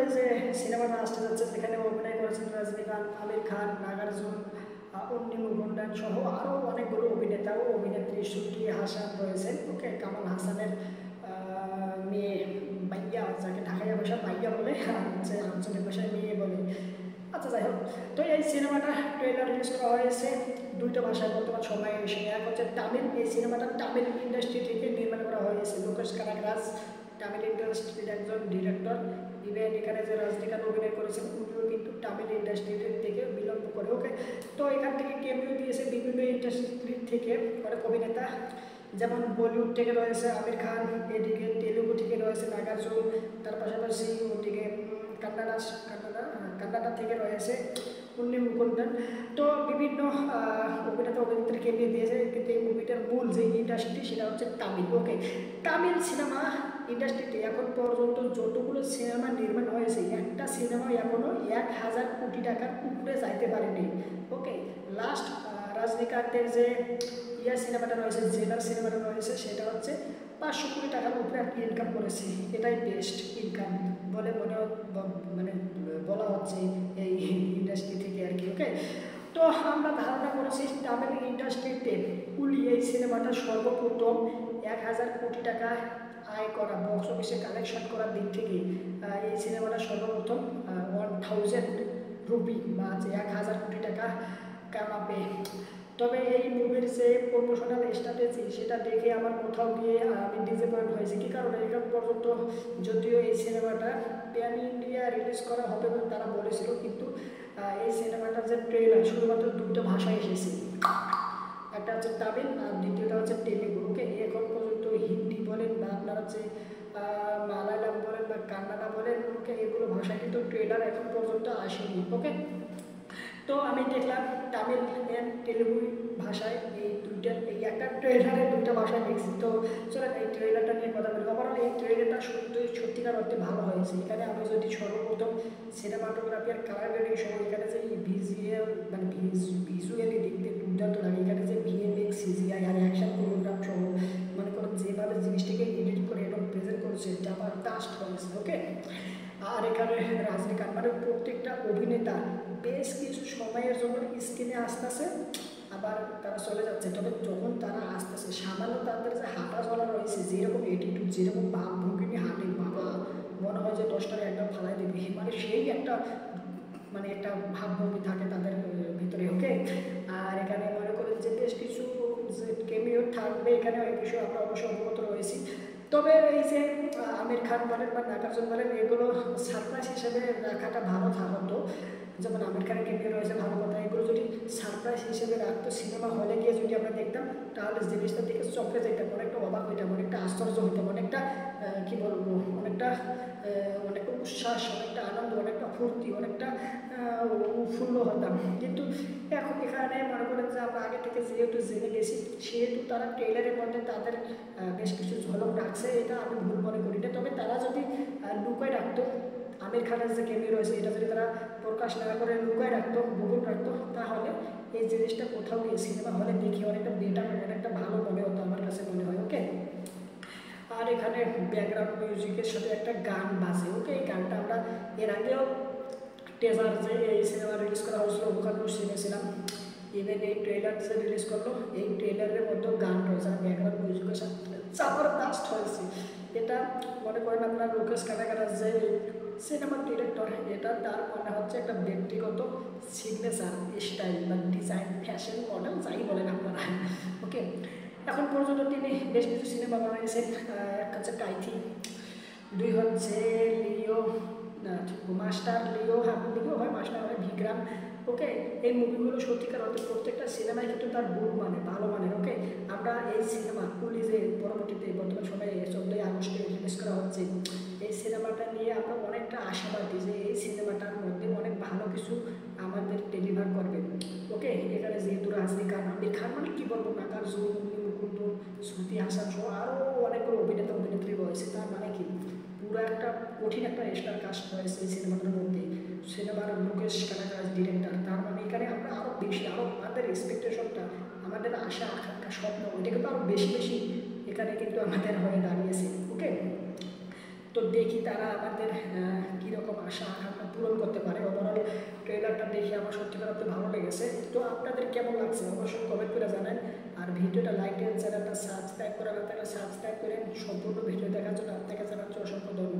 এই যে সিনেমাটা আসতে যাচ্ছে, যেখানে অভিনয় করেছেন রজনীকান্ত, আমির খান, নাগার্জুন, অন্নি মুকুন্দন সহ আরও অনেকগুলো অভিনেতা ও অভিনেত্রী, শ্রুতি হাসান রয়েছেন। ওকে, কামাল হাসানের মেয়ে মাইয়া, যাকে ঢাকাইয়া ভাষা মাইয়া বলে, আর হচ্ছে আঞ্চলিক ভাষায় মেয়ে বলে। আচ্ছা, যাই হোক, তো এই সিনেমাটা ট্রেলার রিলিজ করা হয়েছে দুইটা ভাষায় বর্তমান সময়ে এসে। এক হচ্ছে তামিল, এই সিনেমাটা তামিল ইন্ডাস্ট্রি থেকে নির্মাণ করা হয়েছে। লোকেশ কানাগরাজ তামিল ইন্ডাস্ট্রির একজন ডিরেক্টর। ইভেন এখানে যে রজনীকান্ত অভিনয় করেছেন উনিও কিন্তু তামিল ইন্ডাস্ট্রি থেকে বিলম্ব করে। ওকে, তো এখান থেকে কেমিও দিয়েছে বিভিন্ন ইন্ডাস্ট্রি থেকে অনেক অভিনেতা, যেমন বলিউড থেকে রয়েছে আমির খান, এদিকে তেলুগু থেকে রয়েছে নাগার্জুন, তার পাশাপাশি ওদিকে কান্নাডা থেকে রয়েছে উন্নি মুকুন্দন। তো বিভিন্ন অভিনেতা অভিনেত্রীকে নিয়ে দিয়েছে, কিন্তু এই মুভিটার মূল যে ইন্ডাস্ট্রি সেটা হচ্ছে তামিল। ওকে, তামিল সিনেমা ইন্ডাস্ট্রিতে এখন পর্যন্ত যতগুলো সিনেমা নির্মাণ হয়েছে, একটা সিনেমা এখনও 1000 কোটি টাকার উপরে যাইতে পারেনি। ওকে, লাস্ট রজনীকান্তের যে সিনেমাটা রয়েছে, জেলার সিনেমাটা রয়েছে, সেটা হচ্ছে 500 কোটি টাকার উপরে আর কি ইনকাম করেছে। এটাই বেস্ট ইনকাম বলে মানে বলা হচ্ছে এই ইন্ডাস্ট্রি থেকে আর কি। ওকে, তো আমরা ধারণা করেছি তামিল ইন্ডাস্ট্রিতে কুলি এই সিনেমাটা সর্বপ্রথম 1000 কোটি টাকা আয় করা, বক্স অফিসে কালেকশন করার দিক থেকে এই সিনেমাটা সর্বপ্রথম 1000 রুপি বা 1000 কোটি টাকা কামাবে। তবে এই মুভির যে প্রমোশনাল স্ট্র্যাটেজি সেটা দেখে আমার কোথাও গিয়ে আমি ডিসঅ্যাপয়েন্ট হয়েছি। কী কারণে, এখন পর্যন্ত যদিও এই সিনেমাটা প্যান ইন্ডিয়া রিলিজ করা হবে বলে তারা বলেছিল, কিন্তু এই সিনেমাটার যে ট্রেলার শুধুমাত্র দুটো ভাষায় এসেছে, একটা হচ্ছে তামিল আর দ্বিতীয়টা হচ্ছে তেলেগু। ওকে, এখন পর্যন্ত হিন্দি বলেন বা আপনার হচ্ছে মালায়ালাম বলেন বা কান্নাডা বলেন, ওকে, এগুলো ভাষায় কিন্তু ট্রেলার এখন পর্যন্ত আসেনি। ওকে, তো আমি দেখলাম তামিল অ্যান্ড তেলুগু ভাষায় এই একটা ট্রেলারে দুইটা ভাষায় দেখছি। তো চলেন এই ট্রেলারটা নিয়ে কথা বলি। ওভারঅল এই ট্রেলারটা সত্যিকার অর্থে ভালো হয়েছে। এখানে আমি যদি সর্বপ্রথম সিনেমাটোগ্রাফি আর কালার গ্রেডিং সহ এখানে যে ভিজুয়াল মানে ভিজুয়ালি দেখতে দুর্দান্ত লাগে, এখানে যে ভিএফএক্স, সিজিআই আর অ্যাকশন কোরিওগ্রাফ সহ মনে করেন যেভাবে জিনিসটাকে এডিট করে এবং প্রেজেন্ট করছে, এটা আমার টাস্ট হয়েছে। ওকে, আর এখানে রজনীকান্ত মানে প্রত্যেকটা অভিনেতা বেশ কিছু সময়ের জন্য স্ক্রিনে আসতেছে, আবার তারা চলে যাচ্ছে। তবে যখন তারা আসতেছে, সামান্য তাদের যে হাঁটা চলা রয়েছে, যেরকম এটিটিউড, যেরকম ভাবভঙ্গি নিয়ে হাঁটে, বাবা মনে হয় যে 10টার একটা ফালাই দেবে, মানে সেই একটা মানে একটা ভাবভঙ্গি থাকে তাদের ভিতরে। ওকে, আর এখানে মনে করেন যে বেশ কিছু যে কেমিও থাকবে এখানে, এই বিষয়ে আমরা অবশ্যই অবগত রয়েছি। তবে এই যে আমির খান বলেন বা নাগার্জুন বলেন, এগুলো সারপ্রাইজ হিসেবে রাখাটা ভালো হতো। যেমন আমির খানের কেমিও রয়েছে, ভালো কথা, এগুলো যদি সারপ্রাইজ হিসেবে রাখতো, সিনেমা হলে গিয়ে যদি আমরা দেখতাম, তাহলে জিনিসটা দেখে চমকে যেতাম, অনেকটা অবাক হইতাম, অনেকটা আশ্চর্য হইতাম, অনেকটা কী বলবো, অনেকটা উচ্ছ্বাস, অনেকটা আনন্দ, অনেকটা ফুর্তি, অনেকটা উৎফুল্ল হতাম। কিন্তু এখন এখানে মনে করেন যে আমরা আগে থেকে যেহেতু জেনে গেছি, সেহেতু তারা ট্রেলারের মধ্যে তাদের বেশ কিছু ঝলক রাখছে, এটা আমি ভুল মনে করি না। তবে তারা যদি লুকায় রাখতো, আমির খানের যে কেমিও রয়েছে এটা যদি তারা প্রকাশ না করে লুকায় রাখতো, গোপন রাখতো, তাহলে এই জিনিসটা কোথাও গিয়ে সিনেমা হলে দেখে অনেকটা বেটার, অনেকটা ভালো মনে হতো, আমার কাছে মনে হয়। ওকে, আর এখানে ব্যাকগ্রাউন্ড মিউজিকের সাথে একটা গান বাজে। ওকে, এই গানটা আমরা এর আগেও টেজার যে এই সিনেমা রিলিজ করা হয়েছিল ওখানেও শুনেছিলাম। ইভেন এই ট্রেলার যে রিলিজ করলো, এই ট্রেলারের মধ্যেও গান রয়েছে, ব্যাকগ্রাউন্ড মিউজিকের সাথে জবরদস্ত হয়েছে। এটা মনে করেন আপনার লোকেশ কানাগরাজ যে সিনেমার ডিরেক্টর, এটা তার মনে হচ্ছে একটা ব্যক্তিগত সিগনেচার স্টাইল বা ডিজাইন, ফ্যাশন মডেল যাই বলেন আপনারা। ওকে, এখন পর্যন্ত তিনি বেশ কিছু সিনেমা বানিয়েছেন। এক হচ্ছে কাইথি, দুই হচ্ছে লিও, মাস্টার লিও, লিও হয়, মাস্টার হয় বিক্রম। ওকে, এই মুভিগুলো সত্যিকার অর্থে প্রত্যেকটা সিনেমায় কিন্তু তার গুড মানে ভালো মানের। ওকে, আমরা এই সিনেমা কুলি যে পরবর্তীতে বর্তমান সময়ে 14ই আগস্টে রিলিজ করা হচ্ছে, এই সিনেমাটা নিয়ে আমরা অনেকটা আশাবাদী যে এই সিনেমাটার মধ্যে অনেক ভালো কিছু আমাদের ডেলিভার করবে। ওকে, এখানে যেহেতু রজনীকান্ত, আমির খান মানে কী বলবো, নাগার্জুন, মুকুন্দ, শ্রুতি হাসান সহ আরও অনেকগুলো অভিনেতা অভিনেত্রী রয়েছে, তার মানে কি পুরো একটা কঠিন একটা স্টার কাস্ট রয়েছে এই সিনেমাটার মধ্যে। সিনেমার লোকেশ কানাগরাজ ডিরেক্টর, তার মানে এখানে আমরা আরও বেশি, আরও আমাদের এক্সপেকটেশনটা, আমাদের আশা আকাঙ্ক্ষা স্বপ্ন, এটা কিন্তু আরও বেশি বেশি এখানে কিন্তু আমাদের হয়ে দাঁড়িয়েছে। ওকে, তো দেখি তারা আমাদের কীরকম আশা আকাঙ্ক্ষা পূরণ করতে পারে। ওভারঅল ট্রেলারটা দেখে আমার সত্যিকার অর্থে ভালো লেগেছে। তো আপনাদের কেমন লাগছে অবশ্যই কমেন্ট করে জানান। আর ভিডিওটা লাইক দেন, চ্যানেলটা সাবস্ক্রাইব করা না থাকলে সাবস্ক্রাইব করেন। সম্পূর্ণ ভিডিও দেখার জন্য আপনাকে জানাচ্ছি অসংখ্য ধন্যবাদ।